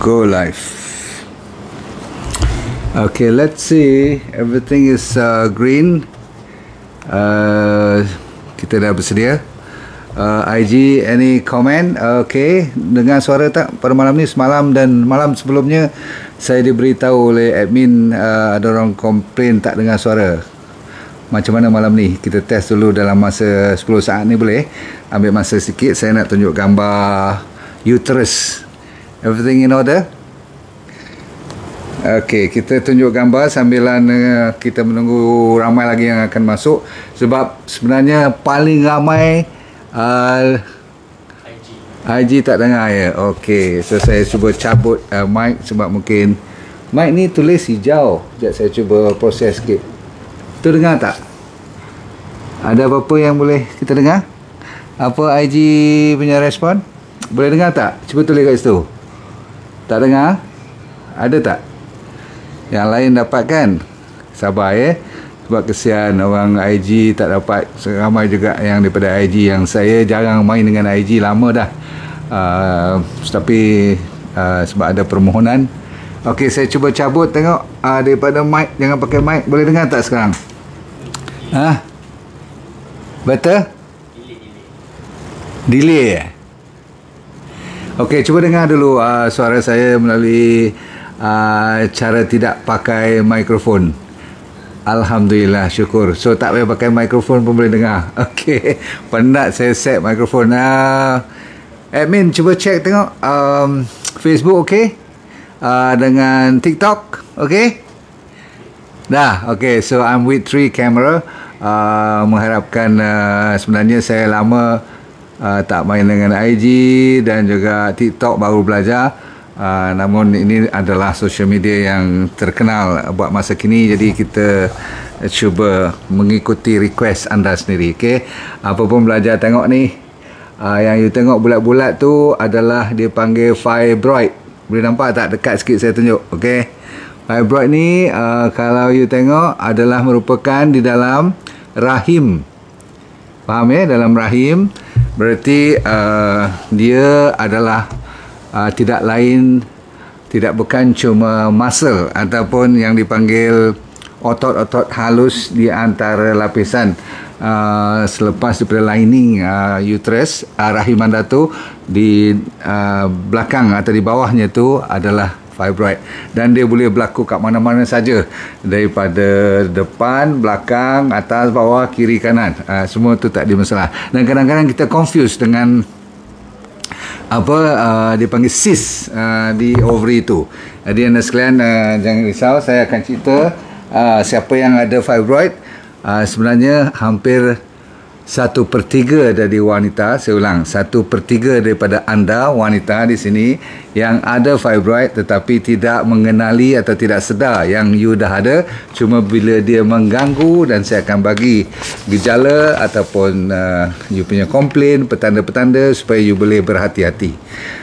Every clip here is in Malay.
Go live. Okay, let's see. Everything is green. Kita dah bersedia. IG, any comment? Okay, dengar suara tak pada malam ni? Semalam dan malam sebelumnya saya diberitahu oleh admin ada orang komplain tak dengar suara. Macam mana malam ni? Kita test dulu dalam masa 10 saat ni, boleh? Ambil masa sikit, saya nak tunjuk gambar uterus. Everything in order? Okey, kita tunjuk gambar sambilan kita menunggu ramai lagi yang akan masuk. Sebab sebenarnya paling ramai IG tak dengar ya. Okey, so saya cuba cabut mic sebab mungkin mic ni tulis hijau. Sekejap saya cuba proses sikit. Tu dengar tak? Ada apa-apa yang boleh kita dengar? Apa IG punya respon? Boleh dengar tak? Cuba tulis kat situ. Tak dengar? Ada tak? Yang lain dapat kan? Sabar ya. Sebab kesian orang IG tak dapat. Ramai juga yang daripada IG yang saya jarang main dengan IG lama dah. Tapi sebab ada permohonan. Okey, saya cuba cabut tengok daripada mic. Jangan pakai mic. Boleh dengar tak sekarang? Ha? Betul? Delay. Okey, cuba dengar dulu suara saya melalui cara tidak pakai mikrofon. Alhamdulillah, syukur. So tak payah pakai mikrofon pun boleh dengar. Okey, penat saya set mikrofon. Admin cuba check tengok Facebook okey? Dengan TikTok okey? Dah, okey. So I'm with 3 camera. Mengharapkan sebenarnya saya lama tak main dengan IG dan juga TikTok, baru belajar. Namun ini adalah social media yang terkenal buat masa kini, jadi kita cuba mengikuti request anda sendiri. Okay? Apa pun belajar tengok ni, yang you tengok bulat-bulat tu adalah dia panggil fibroid. Boleh nampak tak? Dekat sikit saya tunjuk. Okay? Fibroid ni kalau you tengok adalah merupakan di dalam rahim. Faham ya? Dalam rahim. Berarti dia adalah tidak bukan cuma muscle ataupun yang dipanggil otot-otot halus di antara lapisan selepas daripada lining uterus, rahim anda tu di belakang atau di bawahnya tu adalah fibroid, dan dia boleh berlaku kat mana-mana saja, daripada depan, belakang, atas, bawah, kiri, kanan, semua tu tak ada masalah. Dan kadang-kadang kita confuse dengan dia panggil cyst di ovary tu. Jadi anda sekalian jangan risau, saya akan cerita siapa yang ada fibroid. Sebenarnya hampir 1/3 dari wanita, saya ulang, 1/3 daripada anda wanita di sini yang ada fibroid tetapi tidak mengenali atau tidak sedar yang you dah ada. Cuma bila dia mengganggu, dan saya akan bagi gejala ataupun you punya komplain, petanda-petanda supaya you boleh berhati-hati.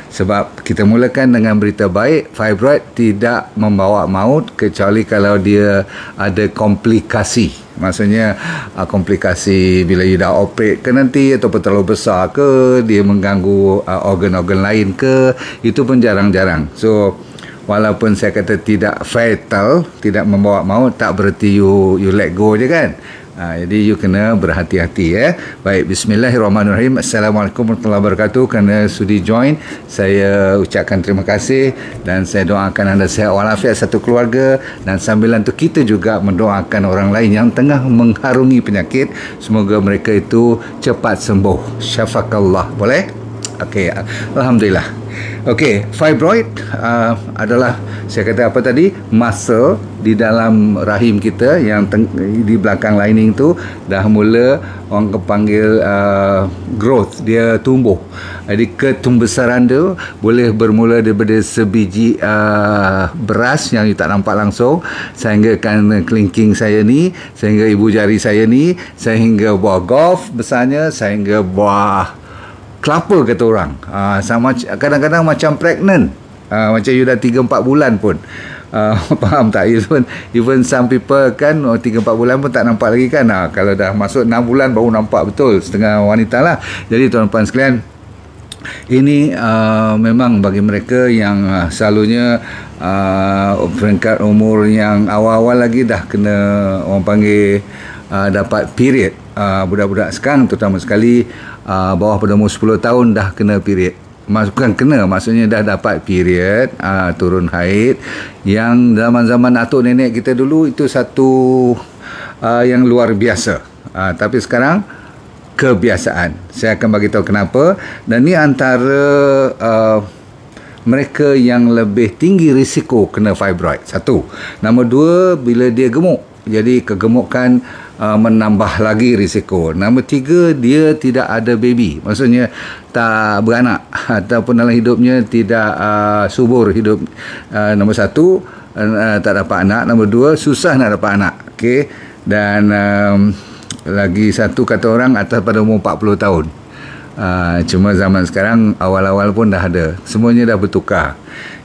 Sebab kita mulakan dengan berita baik, fibroid tidak membawa maut kecuali kalau dia ada komplikasi. Maksudnya komplikasi bila you dah operate ke nanti, ataupun terlalu besar ke, dia mengganggu organ-organ lain ke, itu pun jarang-jarang. So walaupun saya kata tidak fatal, tidak membawa maut, tak berarti you let go je kan. Jadi you kena berhati-hati ya. Baik, bismillahirrahmanirrahim. Assalamualaikum warahmatullahi wabarakatuh. Kerana sudi join, saya ucapkan terima kasih dan saya doakan anda sihat walafiat satu keluarga, dan sambilan tu kita juga mendoakan orang lain yang tengah mengharungi penyakit, semoga mereka itu cepat sembuh. Syafakallah. Boleh? Okey, alhamdulillah. Okey, fibroid adalah, saya kata apa tadi, muscle di dalam rahim kita yang di belakang lining tu dah mula orang panggil growth, dia tumbuh. Jadi ketumbesaran dia boleh bermula daripada sebiji beras yang you tak nampak langsung, sehinggakan kelingking saya ni, sehingga ibu jari saya ni, sehingga buah golf besarnya, sehingga buah kelapa kata orang. Sama kadang-kadang macam pregnant, macam you dah 3-4 bulan pun. Faham tak? Even some people kan 3-4 bulan pun tak nampak lagi kan. Kalau dah masuk 6 bulan baru nampak betul, setengah wanita lah. Jadi tuan-tuan sekalian, Ini memang bagi mereka yang selalunya peringkat umur yang awal-awal lagi dah kena orang panggil dapat period. Budak-budak sekarang terutama sekali bawah pada umur 10 tahun dah kena period. Bukan kena, maksudnya dah dapat period, turun haid, yang zaman-zaman atuk nenek kita dulu itu satu yang luar biasa. Tapi sekarang kebiasaan. Saya akan bagi tahu kenapa, dan ni antara mereka yang lebih tinggi risiko kena fibroid. Satu. Nombor dua, bila dia gemuk. Jadi kegemukan menambah lagi risiko. Nombor tiga, dia tidak ada baby. Maksudnya tak beranak ataupun dalam hidupnya tidak subur hidup. Nombor satu, tak dapat anak. Nombor dua, susah nak dapat anak. Okey. Dan lagi satu kata orang atas pada umur 40 tahun. Cuma zaman sekarang awal-awal pun dah ada. Semuanya dah bertukar.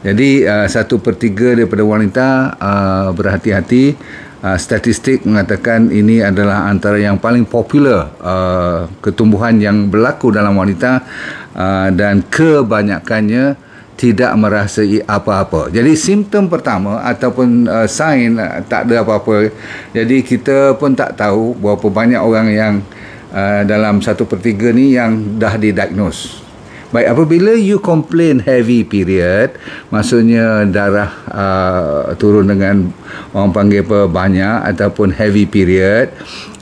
Jadi 1/3 daripada wanita berhati-hati. Statistik mengatakan ini adalah antara yang paling popular ketumbuhan yang berlaku dalam wanita, dan kebanyakannya tidak merasai apa-apa. Jadi simptom pertama ataupun sign tak ada apa-apa. Jadi kita pun tak tahu berapa banyak orang yang dalam 1/3 ni yang dah didiagnose. Baik, apabila you complain heavy period, maksudnya darah turun dengan orang panggil apa banyak ataupun heavy period,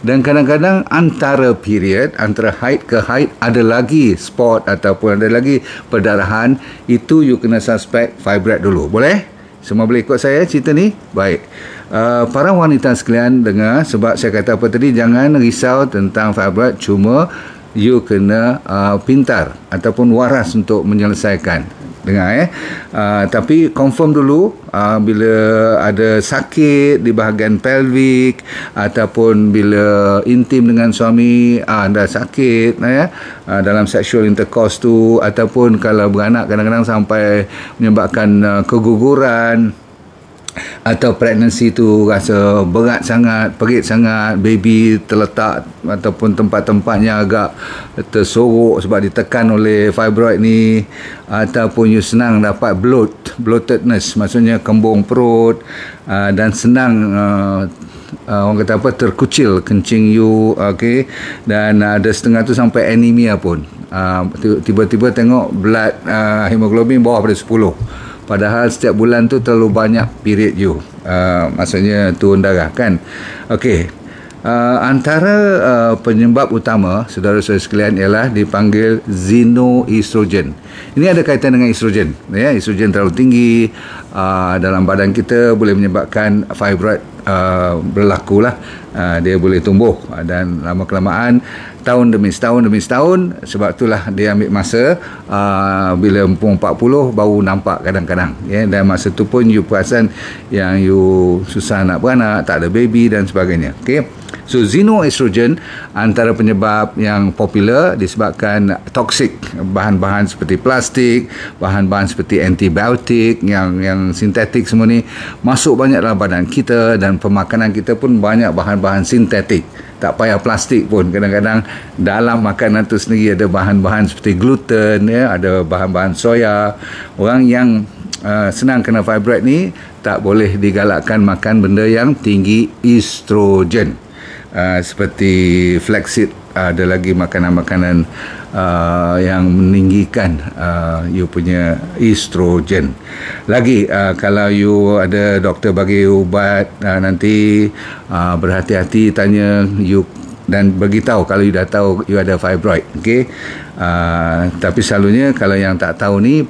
dan kadang-kadang antara period, antara haid ke haid ada lagi spot ataupun ada lagi perdarahan, itu you kena suspect fibroid dulu. Boleh? Semua boleh ikut saya cerita ni? Baik. Para wanita sekalian dengar, sebab saya kata apa tadi, jangan risau tentang fibroid, cuma you kena pintar ataupun waras untuk menyelesaikan. Dengar tapi confirm dulu bila ada sakit di bahagian pelvic ataupun bila intim dengan suami anda sakit dalam sexual intercourse tu, ataupun kalau beranak kadang-kadang sampai menyebabkan keguguran, atau pregnancy tu rasa berat sangat, perit sangat, baby terletak ataupun tempat-tempatnya agak tersorok sebab ditekan oleh fibroid ni, ataupun you senang dapat bloatedness, maksudnya kembung perut, dan senang orang kata apa, terkucil kencing you, okey, dan ada setengah tu sampai anemia pun, tiba-tiba tengok blood hemoglobin bawah pada 10. Padahal setiap bulan tu terlalu banyak period you. Maksudnya turun darah kan. Okey. Antara penyebab utama saudara-saudara sekalian ialah dipanggil xenoestrogen. Ini ada kaitan dengan estrogen. Estrogen terlalu tinggi dalam badan kita boleh menyebabkan fibroid berlaku lah. Dia boleh tumbuh dan lama-kelamaan tahun demi setahun, sebab itulah dia ambil masa bila umur 40 baru nampak kadang-kadang, dan masa tu pun you perasan yang you susah nak beranak, tak ada baby dan sebagainya. Okay. So xenoestrogen antara penyebab yang popular disebabkan toksik, bahan-bahan seperti plastik, bahan-bahan seperti antibiotik yang sintetik, semua ni masuk banyak dalam badan kita, dan pemakanan kita pun banyak bahan-bahan sintetik. Tak payah plastik pun, kadang-kadang dalam makanan tu sendiri ada bahan-bahan seperti gluten, ada bahan-bahan soya. Orang yang senang kena fibroid ni tak boleh digalakkan makan benda yang tinggi estrogen, seperti flaxseed. Ada lagi makanan-makanan yang meninggikan you punya estrogen. Lagi kalau you ada doktor bagi ubat, nanti berhati-hati tanya you dan beritahu kalau you dah tahu you ada fibroid. Okey. Tapi selalunya kalau yang tak tahu ni,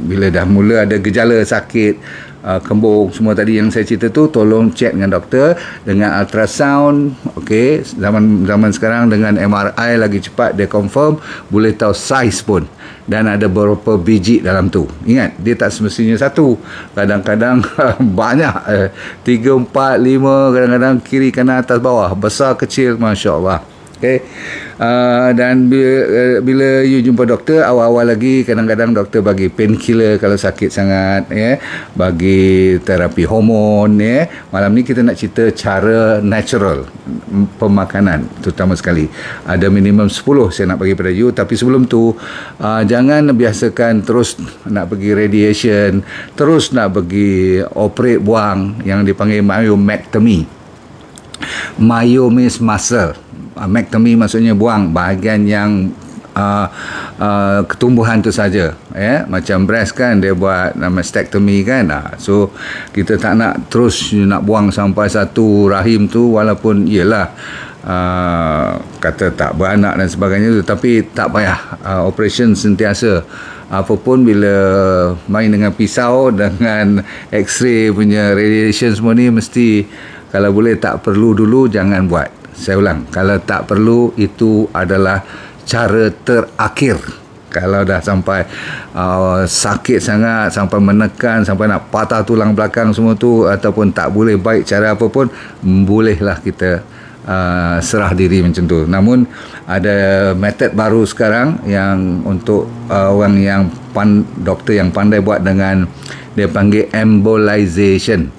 bila dah mula ada gejala sakit, kembung semua tadi yang saya cerita tu, tolong cek dengan doktor dengan ultrasound. Okey, zaman sekarang dengan MRI lagi cepat, dia confirm, boleh tahu saiz pun, dan ada beberapa biji dalam tu. Ingat, dia tak semestinya satu, kadang-kadang banyak, 3, 4, 5, kadang-kadang kiri kanan atas bawah, besar kecil, masya-Allah. Okay. Dan bila you jumpa doktor, awal-awal lagi kadang-kadang doktor bagi painkiller kalau sakit sangat, bagi terapi hormon. Malam ni kita nak cerita cara natural pemakanan, terutama sekali. Ada minimum 10 saya nak bagi pada you. Tapi sebelum tu, jangan biasakan terus nak pergi radiation, terus nak pergi operate buang yang dipanggil myomectomy. Myo means muscle. Mectomy maksudnya buang bahagian yang ketumbuhan tu saja, macam breast kan dia buat mastectomy kan. So kita tak nak terus nak buang sampai satu rahim tu, walaupun iyalah kata tak beranak dan sebagainya, tapi tak payah. Operation sentiasa. Apapun bila main dengan pisau, dengan x-ray punya radiation semua ni, mesti kalau boleh tak perlu dulu jangan buat. Saya ulang, kalau tak perlu, itu adalah cara terakhir. Kalau dah sampai sakit sangat, sampai menekan, sampai nak patah tulang belakang semua tu, ataupun tak boleh baik cara apa pun, bolehlah kita serah diri macam tu. Namun ada metod baru sekarang yang untuk orang yang doktor yang pandai buat dengan, dia panggil embolization.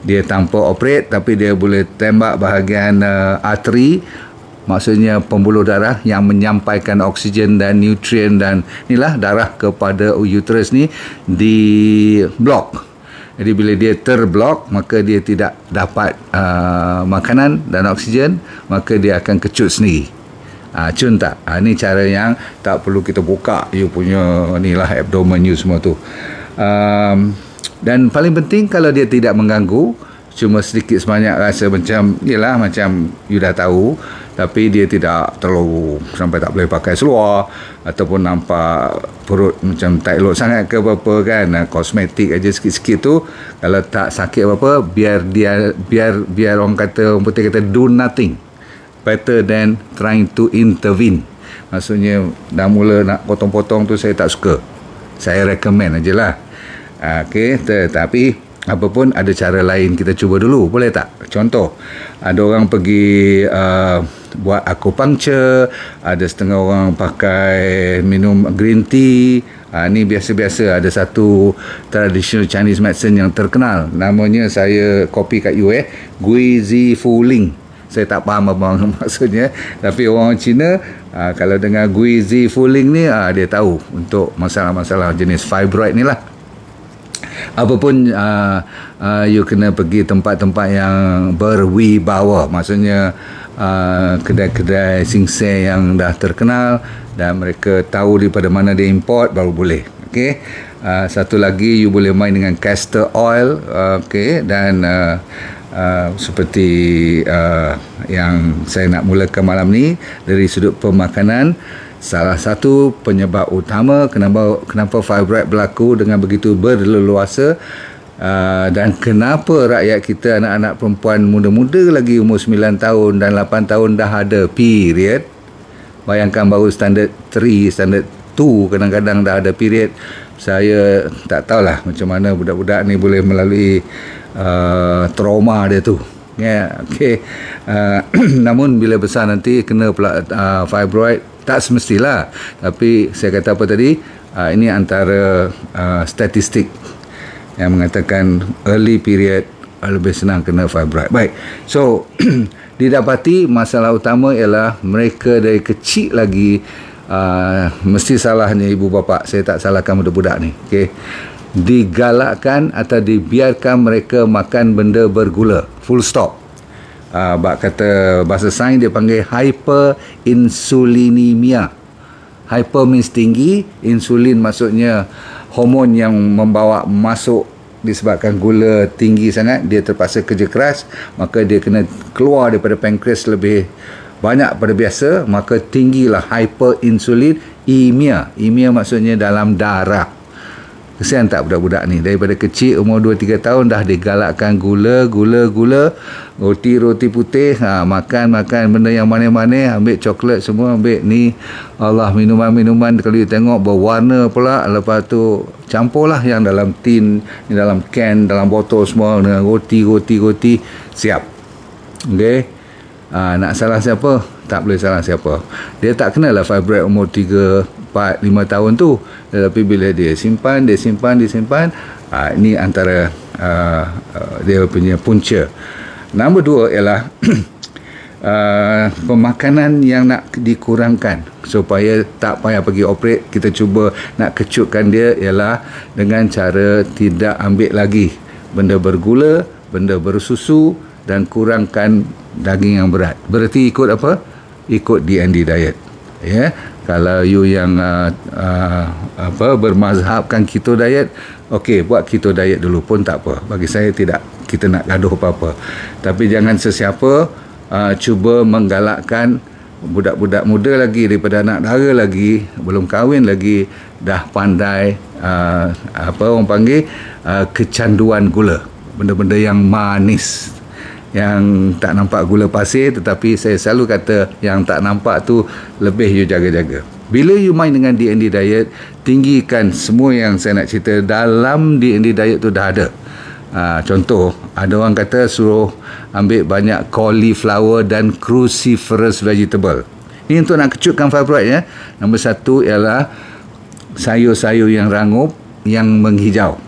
Dia tanpa operate, tapi dia boleh tembak bahagian arteri, maksudnya pembuluh darah yang menyampaikan oksigen dan nutrien dan inilah darah kepada uterus ni di blok. Jadi bila dia terblok, maka dia tidak dapat makanan dan oksigen, maka dia akan kecut sendiri. Cun tak? Ini cara yang tak perlu kita buka you punya inilah abdomen you semua tu. Dan paling penting, kalau dia tidak mengganggu, cuma sedikit sebanyak rasa macam yelah, macam you dah tahu, tapi dia tidak terlalu sampai tak boleh pakai seluar, ataupun nampak perut macam tak elok sangat ke apa-apa kan, kosmetik aja sikit-sikit tu, kalau tak sakit apa-apa, biar orang putih kata do nothing, better than trying to intervene. Maksudnya dah mula nak potong-potong tu saya tak suka, saya recommend ajalah. Okey, tetapi apa pun ada cara lain, kita cuba dulu, boleh tak? Contoh, ada orang pergi buat acupuncture, ada setengah orang pakai minum green tea. Ni biasa-biasa. Ada satu traditional Chinese medicine yang terkenal, namanya saya copy kat you, Guizi Fuling. Saya tak faham apa maksudnya, tapi orang Cina kalau dengar Guizi Fuling ni, dia tahu untuk masalah-masalah jenis fibroid ni lah. Apapun you kena pergi tempat-tempat yang berwibawa, maksudnya kedai-kedai singsai yang dah terkenal dan mereka tahu daripada mana dia import, baru boleh. Okey. Satu lagi, you boleh main dengan castor oil, okey, dan seperti yang saya nak mulakan malam ni dari sudut pemakanan. Salah satu penyebab utama kenapa fibroid berlaku dengan begitu berleluasa, dan kenapa rakyat kita, anak-anak perempuan muda-muda lagi umur 9 tahun dan 8 tahun dah ada period. Bayangkan baru standard 3, standard 2 kadang-kadang dah ada period. Saya tak tahulah macam mana budak-budak ni boleh melalui trauma dia tu. Okay. Namun bila besar nanti kena pula fibroid, tak semestilah. Tapi saya kata apa tadi, ini antara statistik yang mengatakan early period lebih senang kena fibroid. Baik, so didapati masalah utama ialah mereka dari kecil lagi, mesti salahnya ibu bapa, saya tak salahkan budak-budak ni, okay, digalakkan atau dibiarkan mereka makan benda bergula, full stop. Bak kata bahasa sains dia panggil hyperinsulinemia. Hyper means tinggi, insulin maksudnya hormon yang membawa masuk, disebabkan gula tinggi sangat, dia terpaksa kerja keras, maka dia kena keluar daripada pankreas lebih banyak pada biasa, maka tinggilah hyperinsulinemia. Emia maksudnya dalam darah. Kesian tak budak-budak ni, daripada kecil umur 2-3 tahun dah digalakkan gula, roti putih, makan benda yang manis-manis, ambil coklat semua, ambil ni, Allah, minuman-minuman kalau you tengok berwarna pula, lepas tu campurlah yang dalam tin, dalam can, dalam botol semua dengan roti, siap. Okey. Nak salah siapa? tak boleh salah siapa. Dia tak kenalah fibroid umur 3, 4, 5 tahun tu. Tetapi bila dia simpan, ini antara dia punya punca. Nombor 2 ialah pemakanan yang nak dikurangkan supaya tak payah pergi operate. Kita cuba nak kecutkan dia ialah dengan cara tidak ambil lagi benda bergula, benda bersusu, dan kurangkan daging yang berat. Berarti ikut apa? Ikut DND diet. Ya, kalau you yang bermazhabkan keto diet, okey, buat keto diet dulu pun tak apa. Bagi saya tidak kita nak gaduh apa-apa. Tapi jangan sesiapa cuba menggalakkan budak-budak muda lagi, daripada anak dara lagi, belum kahwin lagi, dah pandai orang panggil kecanduan gula, benda-benda yang manis, yang tak nampak gula pasir. Tetapi saya selalu kata yang tak nampak tu lebih you jaga-jaga. Bila you main dengan DND diet, tinggikan semua yang saya nak cerita dalam DND diet tu dah ada. Contoh, ada orang kata suruh ambil banyak cauliflower dan cruciferous vegetable. Ini untuk nak kecutkan fibroid ya. Nombor 1 ialah sayur-sayur yang rangup, yang menghijau.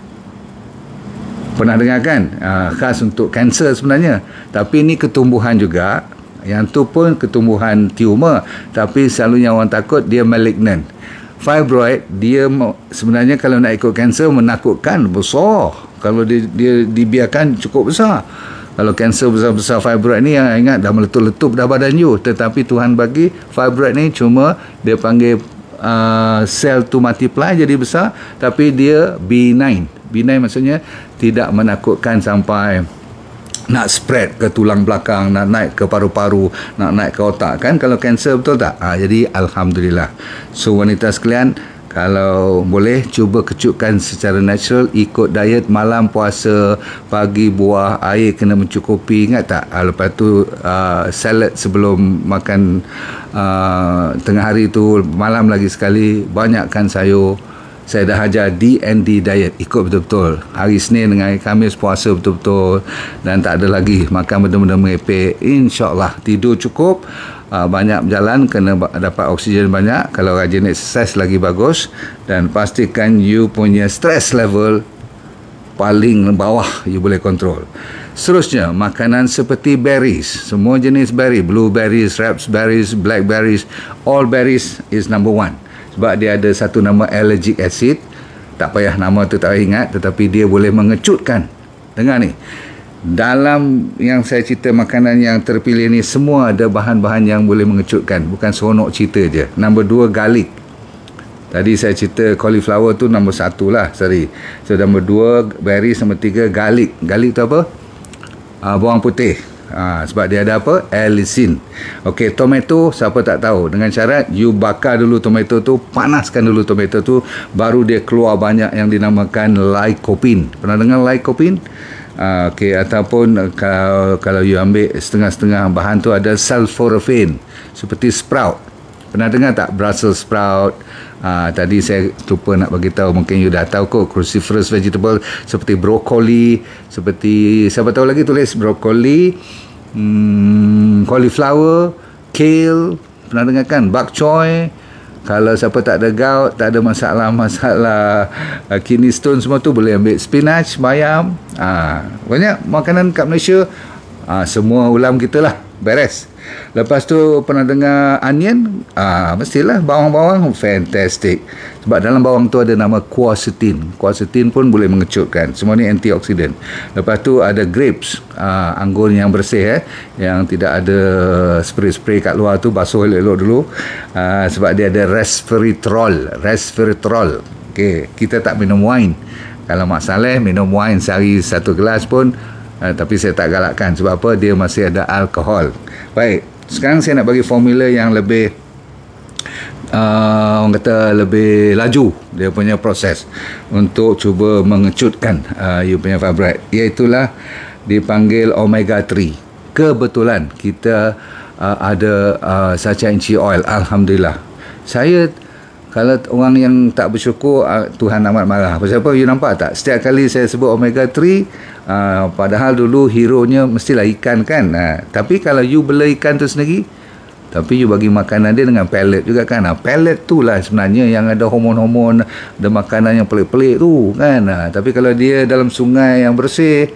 Pernah dengar kan? Khas untuk kanser sebenarnya. Tapi ini ketumbuhan juga. Yang tu pun ketumbuhan tumor. Tapi selalunya orang takut dia malignant. Fibroid, dia sebenarnya kalau nak ikut kanser menakutkan, besar. Kalau dia dibiarkan cukup besar. Kalau kanser besar-besar fibroid ni, yang ingat dah meletup-letup dah badan you. Tetapi Tuhan bagi fibroid ni cuma dia panggil sel to multiply jadi besar, tapi dia benign. Benign maksudnya tidak menakutkan sampai nak spread ke tulang belakang, nak naik ke paru-paru, nak naik ke otak kan. Kalau kanser, betul tak? Jadi Alhamdulillah. So wanita sekalian, kalau boleh cuba kecutkan secara natural, ikut diet, malam puasa, pagi buah, air kena mencukupi, ingat tak? Lepas tu salad sebelum makan tengah hari tu, malam lagi sekali, banyakkan sayur. Saya dah ajar DND diet, ikut betul-betul. Hari Senin dengan hari Khamis puasa betul-betul, dan tak ada lagi makan benda-benda merepek. InsyaAllah tidur cukup, banyak berjalan, kena dapat oksigen banyak. Kalau rajin exercise lagi bagus. Dan pastikan you punya stress level paling bawah you boleh kontrol. Seterusnya, makanan seperti berries, semua jenis berry, blueberries, raspberries, blackberries, all berries is number 1. Sebab dia ada satu nama allergic acid. Tak payah nama tu tak payah ingat, tetapi dia boleh mengecutkan. Dengar ni, dalam yang saya cerita makanan yang terpilih ni, semua ada bahan-bahan yang boleh mengecutkan. Bukan seronok cerita je. Nombor 2, garlic. Tadi saya cerita cauliflower tu nombor 1 lah, sorry. So nombor 2 berries, nombor 3 garlic. Garlic tu apa? Bawang putih. Sebab dia ada apa? Allicin. Okey, tomato, siapa tak tahu, dengan syarat you bakar dulu tomato tu, panaskan dulu tomato tu, baru dia keluar banyak yang dinamakan lycopene. Pernah dengar lycopene? Okey, ataupun kalau you ambil setengah-setengah bahan tu, ada sulforaphane, seperti sprout. Pernah dengar tak Brussels sprout? Tadi saya lupa nak bagi tahu, mungkin you dah tahu kot, cruciferous vegetable seperti brokoli, seperti siapa tahu lagi, tulis brokoli, cauliflower, kale, pernah dengar kan, bok choy. Kalau siapa tak ada gout, tak ada masalah kidney stone semua tu, boleh ambil spinach, bayam. Banyak makanan kat Malaysia, semua ulam kita lah, beres. Lepas tu pernah dengar onion? Mestilah bawang-bawang, fantastic. Sebab dalam bawang tu ada nama quercetin. Quercetin pun boleh mengecutkan. Semua ni antioksidan. Lepas tu ada grapes, anggur yang bersih, yang tidak ada spray-spray kat luar tu, basuh elok-elok dulu. Sebab dia ada resveratrol. Okay, kita tak minum wine. Kalau Mak Saleh minum wine sehari 1 gelas pun, tapi saya tak galakkan. Sebab apa? Dia masih ada alkohol. Baik, sekarang saya nak bagi formula yang lebih orang kata lebih laju dia punya proses untuk cuba mengecutkan you punya fibroid, iaitulah dipanggil omega 3. Kebetulan kita ada sacha inci oil. Alhamdulillah. Saya, kalau orang yang tak bersyukur, Tuhan amat marah. Pasal apa? You nampak tak? Setiap kali saya sebut omega 3, padahal dulu hero-nya mestilah ikan kan. Tapi kalau you bela ikan tu sendiri, Tapi you bagi makanan dia dengan pellet juga kan. Pellet tu lah sebenarnya yang ada hormon-hormon, ada makanan yang pelik-pelik tu kan. Tapi kalau dia dalam sungai yang bersih,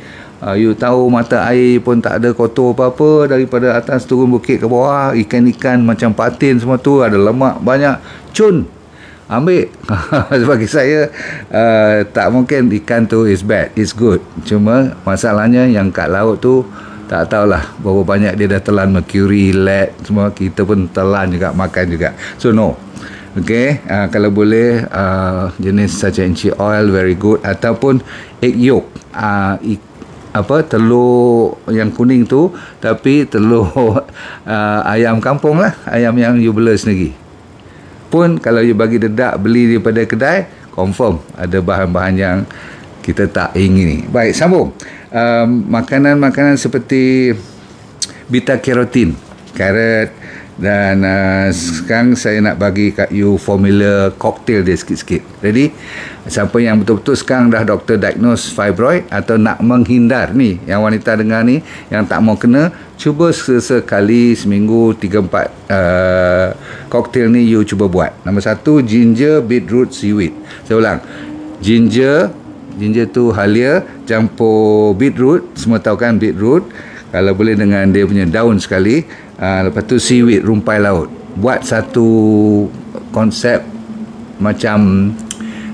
you tahu mata air pun tak ada kotor apa-apa, daripada atas turun bukit ke bawah, ikan-ikan macam patin semua tu, ada lemak banyak, cun, ambil. Bagi saya tak mungkin ikan tu is bad, it's good. Cuma masalahnya yang kat laut tu tak tahulah berapa banyak dia dah telan mercury, lead semua. Kita pun telan juga, makan juga. So no. Okay, kalau boleh jenis sachainchi oil very good, ataupun egg yolk, telur yang kuning tu, tapi telur ayam kampung lah, ayam yang you bela sendiri pun, kalau you bagi dedak beli daripada kedai, confirm ada bahan-bahan yang kita tak ingini. Baik, sambung. Makanan-makanan seperti beta carotene, carrot, dan sekarang saya nak bagi kat you formula cocktail dia sikit-sikit. Ready? Siapa yang betul-betul sekarang dah doktor diagnose fibroid atau nak menghindar ni, yang wanita dengar ni, yang tak mau kena, cuba sesekali seminggu 3-4 cocktail ni you cuba buat. Nombor 1, ginger, beetroot, seaweed. Saya ulang, ginger tu halia, campur beetroot, semua tahu kan beetroot, kalau boleh dengan dia punya daun sekali. Lepas tu seaweed, rumpai laut. Buat satu konsep macam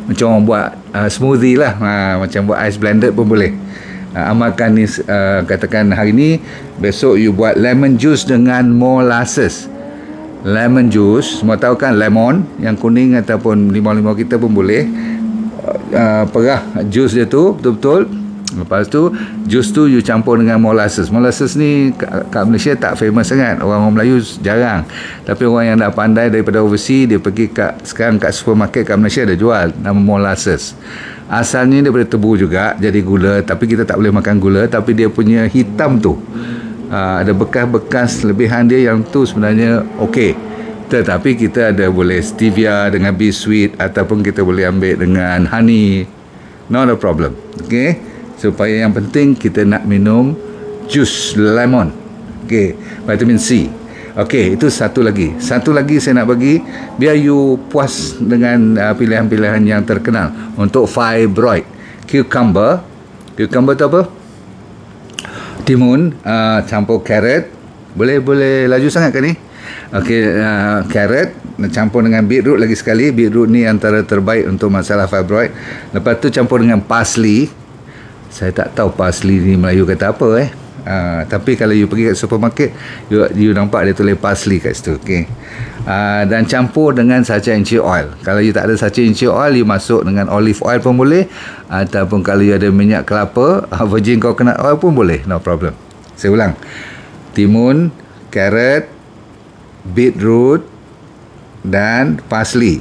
orang buat smoothie lah, macam buat ice blended pun boleh. Amalkan ni, katakan hari ni, besok you buat lemon juice dengan molasses. Lemon juice, semua tahu kan, lemon yang kuning ataupun limau-limau kita pun boleh. Perah juice dia tu betul-betul. Lepas tu jus tu you campur dengan molasses. Molasses ni kat Malaysia tak famous sangat, orang Melayu jarang. Tapi orang yang dah pandai daripada overseas, dia pergi sekarang kat supermarket kat Malaysia ada jual nama molasses. Asalnya daripada tebu juga, jadi gula, tapi kita tak boleh makan gula. Tapi dia punya hitam tu, ada bekas-bekas lebihan dia, yang tu sebenarnya okey. Tetapi kita ada boleh stevia dengan bee sweet, ataupun kita boleh ambil dengan honey, not a problem. Okay, supaya yang penting kita nak minum jus lemon. Okay, vitamin C. Okay, itu satu lagi saya nak bagi, biar you puas dengan pilihan-pilihan yang terkenal untuk fibroid. Cucumber tu apa? Timun, campur carrot. Boleh laju sangat kan ni? Okey, carrot campur dengan beetroot lagi sekali. Beetroot ni antara terbaik untuk masalah fibroid. Lepas tu campur dengan parsley. Saya tak tahu parsley ni Melayu kata apa tapi kalau you pergi kat supermarket, you nampak dia tulis parsley kat situ. Okey. Dan campur dengan sachainchi oil. Kalau you tak ada sachainchi oil, you masuk dengan olive oil pun boleh, ataupun kalau you ada minyak kelapa, virgin coconut oil pun boleh, no problem. Saya ulang, timun, carrot, beetroot dan parsley.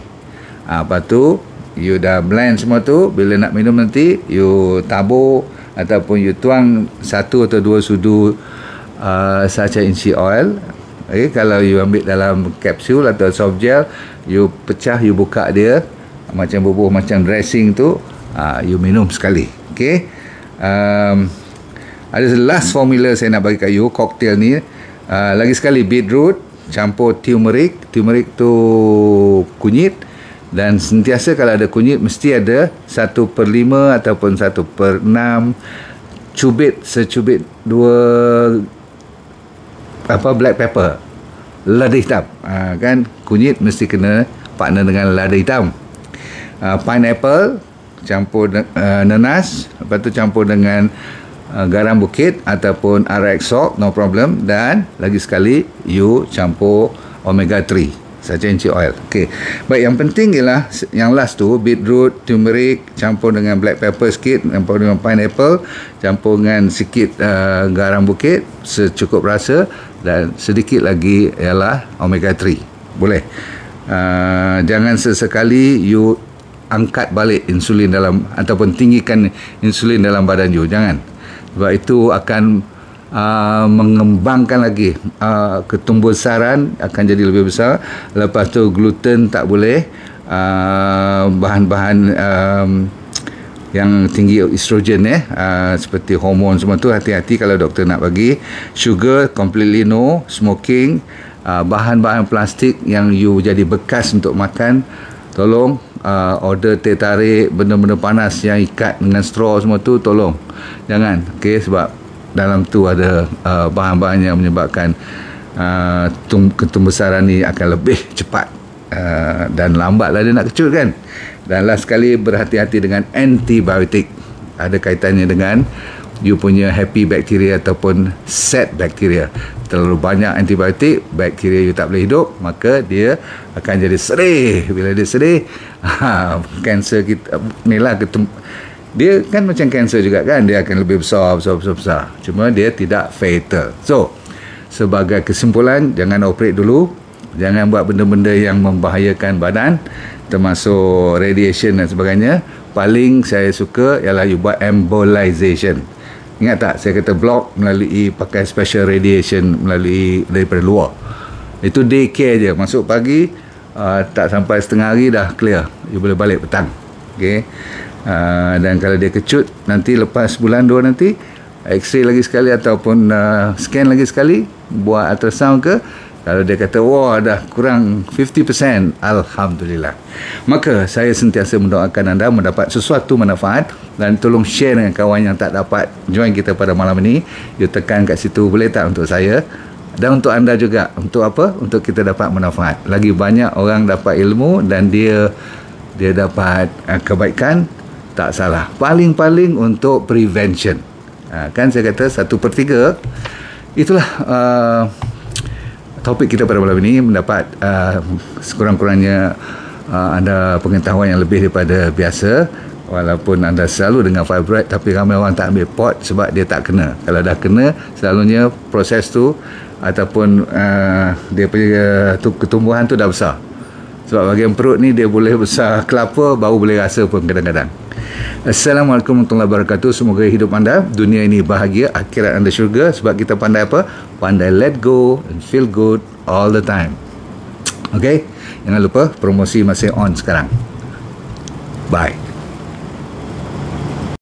Lepas tu you dah blend semua tu. Bila nak minum nanti, you tabur ataupun you tuang 1 atau 2 sudu sachainchi oil. Okay, kalau you ambil dalam kapsul atau soft gel, you pecah, you buka dia macam bubuh macam dressing tu, you minum sekali. Okay, ada last formula saya nak bagi kat you cocktail ni. Lagi sekali, beetroot campur turmeric tu kunyit, dan sentiasa kalau ada kunyit mesti ada 1/5 ataupun 1/6 secubit 2 black pepper, lada hitam. Kan kunyit mesti kena partner dengan lada hitam. Pineapple campur nanas, lepas tu campur dengan garam bukit ataupun RX salt, no problem. Dan lagi sekali you campur omega 3 sachainchi oil. Okey. Baik, yang penting ialah yang last tu, beetroot, turmeric campur dengan black pepper sikit, campur dengan pineapple, campur dengan sikit garam bukit secukup rasa, dan sedikit lagi ialah omega 3. Boleh. Jangan sesekali you angkat balik insulin dalam, ataupun tinggikan insulin dalam badan you. Jangan. Sebab itu akan mengembangkan lagi ketumbuhan akan jadi lebih besar. Lepas tu gluten tak boleh, bahan-bahan yang tinggi estrogen seperti hormon semua tu hati-hati kalau doktor nak bagi. Sugar completely no, smoking, bahan-bahan plastik yang you jadi bekas untuk makan, tolong order teh tarik, benda-benda panas yang ikat dengan straw semua tu, tolong jangan, okey, sebab dalam tu ada bahan-bahan yang menyebabkan ketumbesaran ni akan lebih cepat dan lambatlah dia nak kecut kan. Dan last sekali, berhati-hati dengan antibiotik. Ada kaitannya dengan you punya happy bacteria ataupun sad bacteria. Terlalu banyak antibiotik, bakteria you tak boleh hidup, maka dia akan jadi sedih. Bila dia sedih, kanser kita ni lah, dia kan macam kanser juga kan, dia akan lebih besar. Cuma dia tidak fatal. So sebagai kesimpulan, jangan operate dulu, jangan buat benda-benda yang membahayakan badan, termasuk radiation dan sebagainya. Paling saya suka ialah you buat embolization. Ingat tak, saya kata block melalui pakai special radiation melalui daripada luar. Itu day care je, masuk pagi, tak sampai setengah hari dah clear, you boleh balik petang. Okay. Dan kalau dia kecut, nanti lepas bulan 2 nanti x-ray lagi sekali ataupun scan lagi sekali, buat ultrasound ke. Kalau dia kata, wah dah kurang 50%, Alhamdulillah. Maka saya sentiasa mendoakan anda mendapat sesuatu manfaat, dan tolong share dengan kawan yang tak dapat join kita pada malam ini. You tekan kat situ, boleh tak, untuk saya dan untuk anda juga. Untuk apa? Untuk kita dapat manfaat. Lagi banyak orang dapat ilmu dan dia dapat kebaikan, tak salah. Paling-paling untuk prevention. Kan saya kata 1/3. Itulah topik kita pada malam ini. Mendapat sekurang-kurangnya anda pengetahuan yang lebih daripada biasa. Walaupun anda selalu dengar fibroid, tapi ramai orang tak ambil pot sebab dia tak kena. Kalau dah kena, selalunya proses tu ataupun dia punya ketumbuhan tu dah besar. Sebab bahagian perut ni dia boleh besar kelapa, baru boleh rasa pun kadang-kadang. Assalamualaikum warahmatullahi wabarakatuh. Semoga hidup anda, dunia ini bahagia, akhirat anda syurga. Sebab kita pandai apa? Pandai let go and feel good all the time. Okay? Jangan lupa, promosi masih on sekarang. Bye.